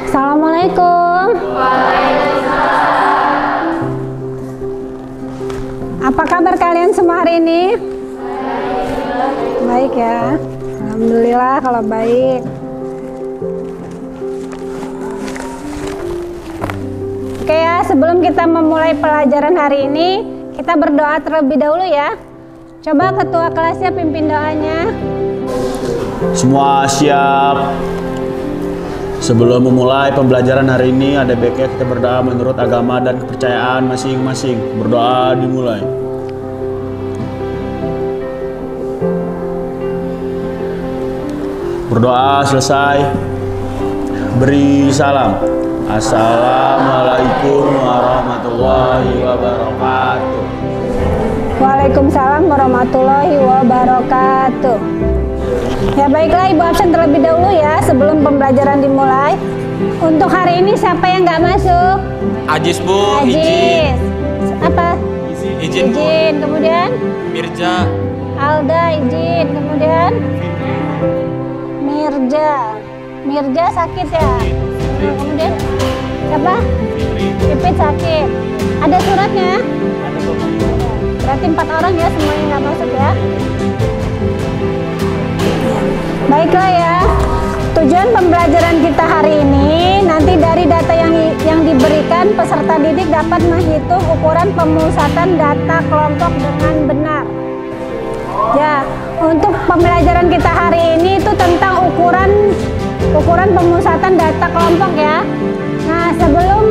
Assalamualaikum. Apa kabar kalian semua hari ini? Baik ya. Alhamdulillah kalau baik. Oke ya, sebelum kita memulai pelajaran hari ini, kita berdoa terlebih dahulu ya. Coba ketua kelasnya pimpin doanya. Semua siap. Sebelum memulai pembelajaran hari ini, ada baiknya kita berdoa menurut agama dan kepercayaan masing-masing. Berdoa dimulai. Berdoa selesai, beri salam. Assalamualaikum warahmatullahi wabarakatuh. Waalaikumsalam warahmatullahi wabarakatuh. Ya baiklah, Ibu absen terlebih dahulu ya sebelum pembelajaran dimulai. Untuk hari ini siapa yang nggak masuk? Ajis Bu, Ajis. izin. Apa? Izin Bu. Izin. Kemudian Mirja. Alda izin. Kemudian Mirja sakit ya. Kemudian siapa? Pipit sakit. Ada suratnya? Berarti 4 orang ya semuanya nggak masuk ya. Baiklah ya, tujuan pembelajaran kita hari ini nanti dari data yang diberikan peserta didik dapat menghitung ukuran pemusatan data kelompok dengan benar. Ya, untuk pembelajaran kita hari ini itu tentang ukuran pemusatan data kelompok ya. Nah, sebelum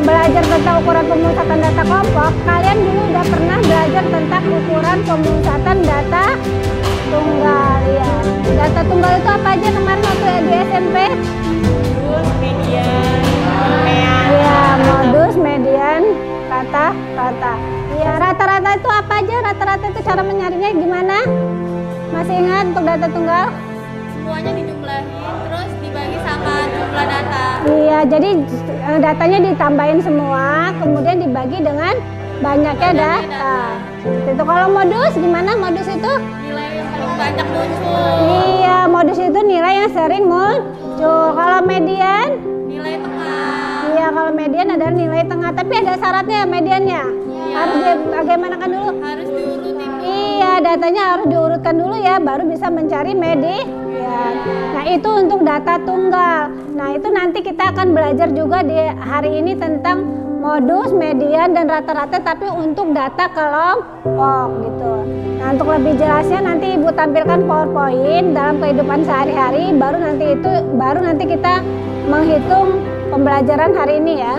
belajar tentang ukuran pemusatan data kelompok, kalian dulu udah pernah belajar tentang ukuran pemusatan data tunggal ya. Data tunggal itu apa aja kemarin waktu di SMP? Modus, median, rata. Iya, modus, median, rata. Iya, rata-rata itu apa aja? Rata-rata itu cara mencarinya gimana? Masih ingat untuk data tunggal? Semuanya dijumlahin, terus dibagi sama jumlah data. Iya, jadi datanya ditambahin semua, kemudian dibagi dengan banyaknya data. Seperti itu. Kalau modus gimana? Modus itu? Nilai yang paling banyak muncul. Iya, modus itu nilai yang sering muncul. Kalau median? Nilai tengah. Iya, kalau median adalah nilai tengah. Tapi ada syaratnya mediannya. Iya. Harus bagaimanakan dulu? Harus diurutin dulu. Iya, datanya harus diurutkan dulu ya, baru bisa mencari median. Nah, itu untuk data tunggal. Nah, itu nanti kita akan belajar juga di hari ini tentang modus, median, dan rata-rata, tapi untuk data kelompok gitu. Nah, untuk lebih jelasnya nanti Ibu tampilkan PowerPoint dalam kehidupan sehari-hari, baru nanti kita menghitung pembelajaran hari ini ya.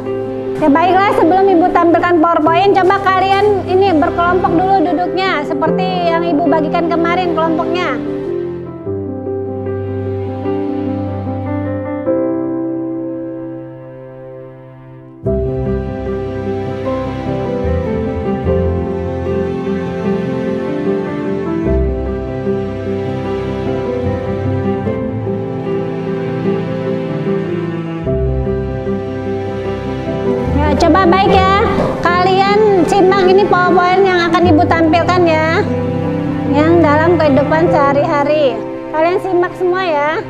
Ya baiklah, sebelum Ibu tampilkan PowerPoint, coba kalian ini berkelompok dulu duduknya, seperti yang Ibu bagikan kemarin kelompoknya. Coba baik ya, kalian simak ini PowerPoint yang akan Ibu tampilkan ya, yang dalam kehidupan sehari-hari. Kalian simak semua ya.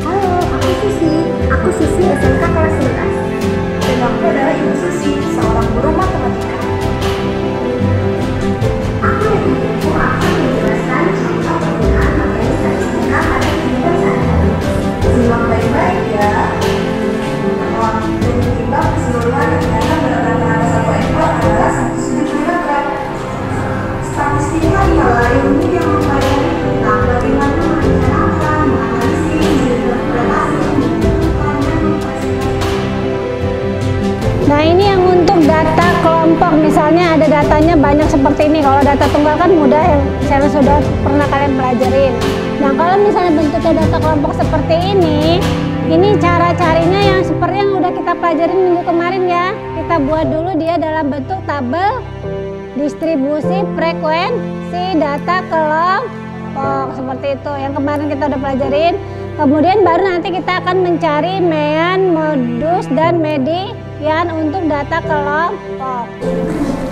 Halo, aku Susi SMK kelas 11. Dan aku adalah Ibu Susi, seorang guru matematika. Aku dan ibuku akan menjelaskan contoh penggunaan materi statistika pada kehidupan sehari-hari. Simak baik-baik ya. Penyebab keseluruhan kegiatan berat-rata satu ekor adalah 1,7 kg. Statistika ialah ilmu yang mempelajari tentang bagaimana merencanakan, menganalisis, menginterpretasi, menentukan, dan mengklasifikasi. Nah, ini yang untuk data kelompok, misalnya ada datanya banyak seperti ini. Kalau data tunggal kan mudah, yang saya sudah pernah kalian pelajarin. Nah, kalau misalnya bentuknya data kelompok seperti ini cara carinya yang seperti yang udah kita pelajarin minggu kemarin ya. Kita buat dulu dia dalam bentuk tabel distribusi frekuensi data kelompok seperti itu. Yang kemarin kita udah pelajarin. Kemudian baru nanti kita akan mencari mean, modus, dan median untuk data kelompok.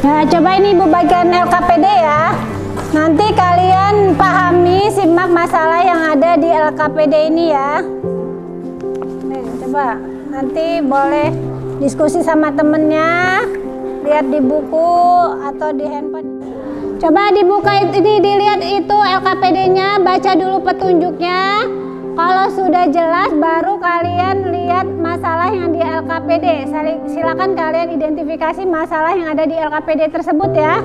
Nah, coba ini Ibu bagian LKPD ya. Nanti kalian pahami, simak masalah yang ada di LKPD ini ya. Nih, coba nanti boleh diskusi sama temennya, lihat di buku atau di handphone. Coba dibuka ini, dilihat itu LKPD-nya, baca dulu petunjuknya. Kalau sudah jelas baru kalian lihat masalah yang di LKPD. Silakan kalian identifikasi masalah yang ada di LKPD tersebut ya.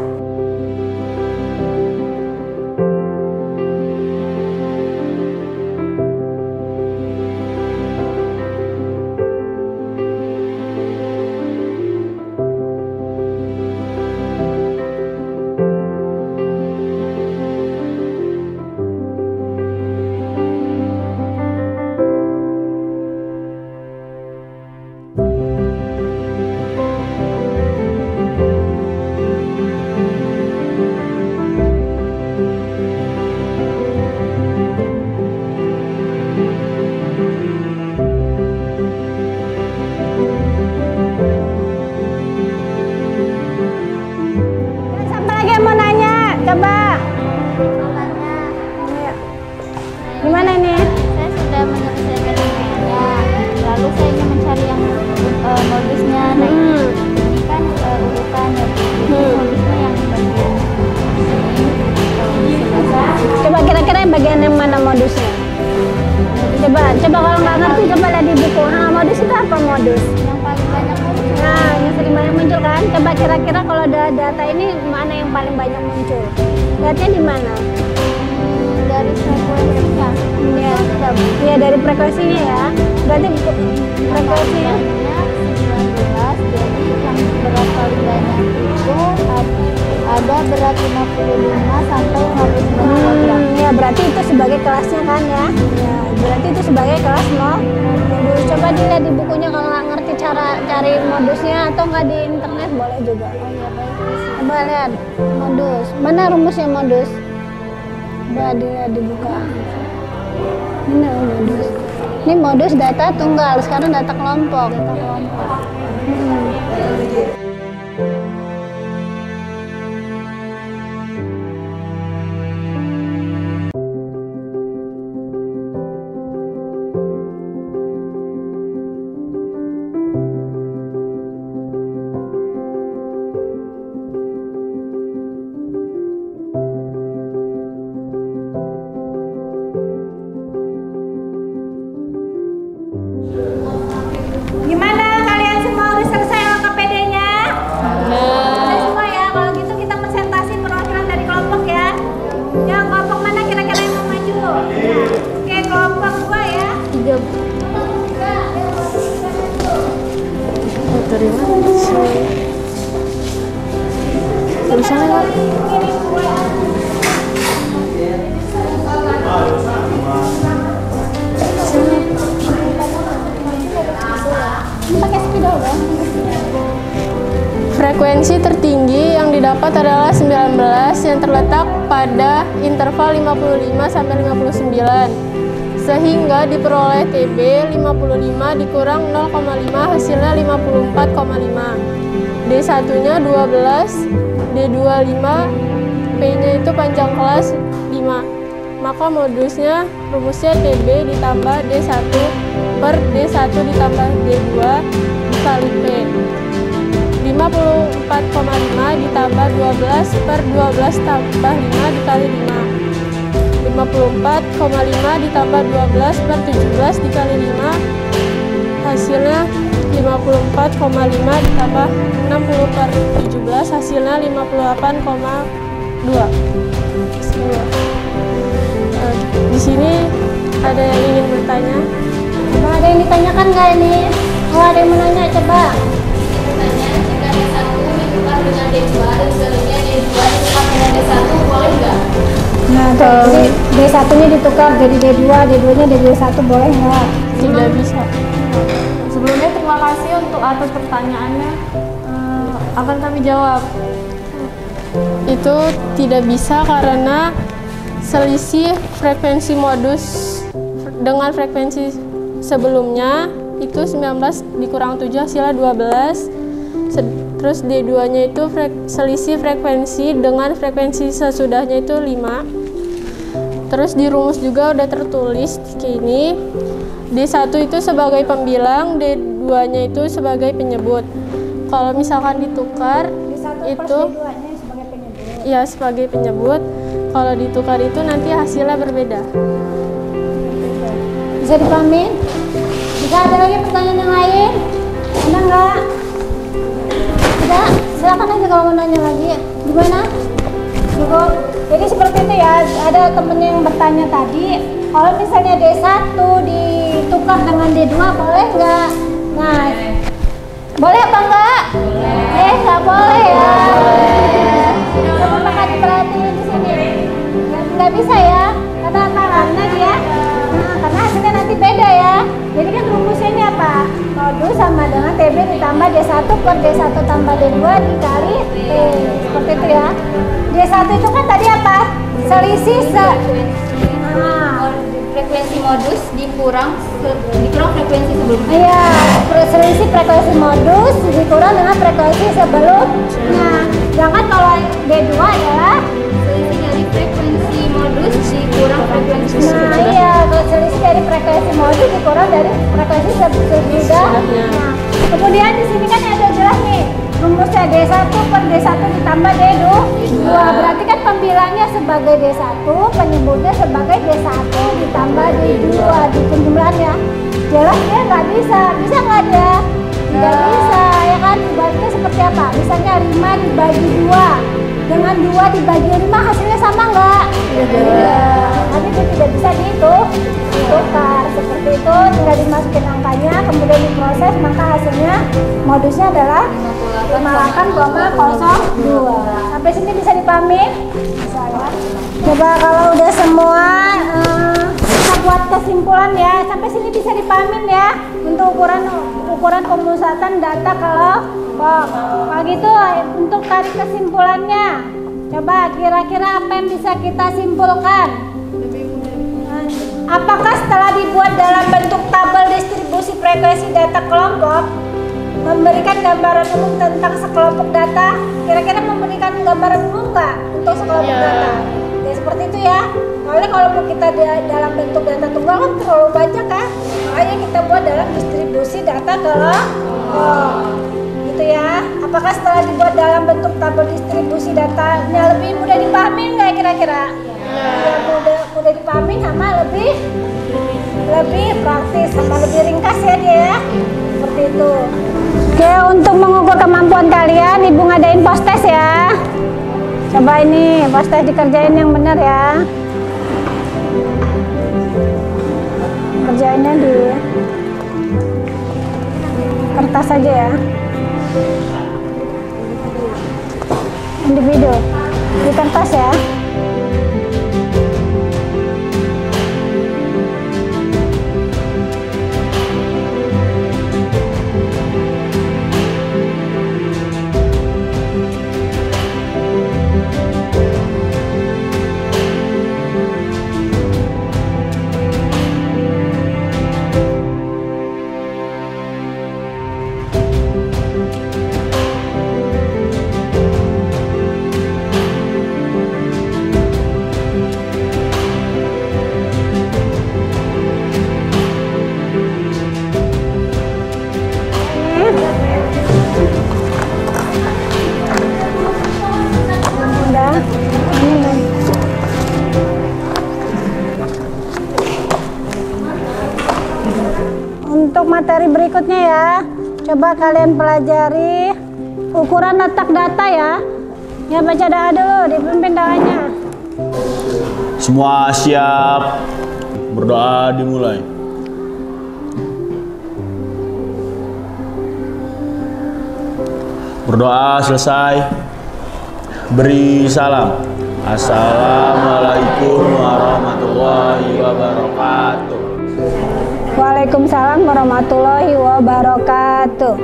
Gimana ini? Saya sudah menyelesaikan emailnya, lalu saya ingin mencari yang modusnya. Nah ini kan urutan ya, modusnya yang bagian ini. Coba kira-kira bagian yang mana modusnya? Coba kalau nggak ngerti coba lihat di buku. Nah, modus itu apa modus? Yang paling banyak muncul. Nah, yang sering banyak muncul kan? Coba kira-kira kalau ada data ini mana yang paling banyak muncul? Lihatnya di mana? Dari frekuensinya. Iya, dari frekuensinya ya. Berarti frekuensinya 19, jadi yang berat paling banyak itu ada berat 55 sampai 59 kg. Ya berarti itu sebagai kelasnya kan ya. Ya, berarti itu sebagai kelas modus. Coba dilihat di bukunya kalau nggak ngerti cara cari modusnya atau nggak di internet boleh juga. Oh iya baik. Coba lihat modus. Mana rumusnya modus? Coba dilihat dibuka. Ini modus. Ini modus data tunggal, sekarang data kelompok. Gimana kalian semua udah selesai LKPD-nya? Selesai semua ya. Kalau gitu kita presentasi perwakilan dari kelompok ya. Yang kelompok mana kira-kira yang mau maju? Oke, kelompok 2 ya. 3. Frekuensi tertinggi yang didapat adalah 19 yang terletak pada interval 55 sampai 59. Sehingga diperoleh TB 55 dikurang 0,5 hasilnya 54,5. D1-nya 12, D25, P-nya itu panjang kelas 5. Maka modusnya rumusnya TB ditambah D1 per D1 ditambah D2 dikali P. 54,5 ditambah 12 per 12 tambah 5 dikali 5. 54,5 ditambah 12 per 17 dikali 5 hasilnya 54,5 ditambah 60 per 17 hasilnya 58,2. Di sini ada yang ingin bertanya. Coba ada yang ditanyakan nggak ini? Oh, ada yang menanya, coba. Bertanya, jika D1 ditukar dengan D2 dan sebaliknya D2 ditukar dengan D1 boleh nggak? Nah, jadi D1-nya ditukar jadi D2, D2-nya jadi D1 boleh nggak? Tidak bisa. Sebelumnya terima kasih untuk atas pertanyaannya. Akan kami jawab. Itu tidak bisa karena selisih frekuensi modus dengan frekuensi sebelumnya itu 19 dikurang 7 hasilnya 12. Terus D2-nya itu selisih frekuensi dengan frekuensi sesudahnya itu 5. Terus di rumus juga udah tertulis kayak ini. D1 itu sebagai pembilang, D2-nya itu sebagai penyebut. Kalau misalkan ditukar itu ya sebagai penyebut. Kalau ditukar itu nanti hasilnya berbeda. Bisa dipahamin? Bisa ada lagi pertanyaan yang lain? Ada nggak? Tidak? Silakan aja kalau mau nanya lagi. Gimana? Cukup? Jadi seperti itu ya, ada temennya yang bertanya tadi, kalau misalnya D1 ditukar dengan D2 boleh nggak? Nah, boleh apa enggak? Nggak boleh ya. Coba Pak diperhatiin di sini. Nggak bisa ya. Karena apa? Karena dia, karena hasilnya nanti beda ya. Jadi kan rumusnya ini apa? Modus sama dengan TB ditambah D1 per D1 tambah D2 dikali T. Seperti itu ya. D1 itu kan tadi apa? Selisih Frekuensi modus dikurang frekuensi sebelumnya. Iya, selisih frekuensi modus dikurang dengan frekuensi sebelumnya. Sedangkan kalau D2 adalah Selisih dari frekuensi modus dikurang frekuensi nah sebelumnya. iya, kalau selisih dari frekuensi modus dikurang dari frekuensi sebelumnya. Nah, kemudian di sini kan ada jelas nih rumusnya D1 per D1 ditambah D2. Berarti kan pembilangnya sebagai D1, penyebutnya sebagai D1 ditambah D2 di penjumlahannya. Jelas dia nggak bisa nggak dia? Tidak bisa, ya kan? Dibaginya seperti apa? Misalnya 5 dibagi 2 dengan 2 dibagi 5 hasilnya sama nggak? Tidak. Tapi dia tidak bisa ditukar seperti itu, tinggal dimasukin angkanya, kemudian diproses, maka hasilnya modusnya adalah 58,02. Sampai sini bisa dipahamin? Bisa ya. Coba kalau udah semua kita buat kesimpulan ya. Sampai sini bisa dipahamin ya untuk ukuran pemusatan data kalau gitu untuk tarik kesimpulannya. Coba kira-kira apa yang bisa kita simpulkan? Apakah setelah dibuat dalam bentuk tabel distribusi frekuensi data kelompok memberikan gambaran umum tentang sekelompok data? Kira-kira memberikan gambaran umum nggak untuk sekelompok data? Ya seperti itu ya. Soalnya kalau mau kita dalam bentuk data tunggal kan terlalu banyak kan? Makanya kita buat dalam distribusi data kelompok. Gitu ya. Apakah setelah dibuat dalam bentuk tabel distribusi datanya lebih mudah dipahami nggak kira-kira? Ya mudah dipahami sama lebih praktis sama lebih ringkas ya dia ya. Seperti itu. Oke, untuk mengukur kemampuan kalian Ibu ngadain post test ya. Coba ini post test dikerjain yang benar ya. Kerjainnya di kertas aja ya. Individu di kertas ya. Untuk materi berikutnya ya, coba kalian pelajari ukuran letak data ya. Ya baca doa dulu, dipimpin doanya. Semua siap, berdoa dimulai. Berdoa selesai, beri salam. Assalamualaikum warahmatullahi wabarakatuh. Waalaikumsalam warahmatullahi wabarakatuh.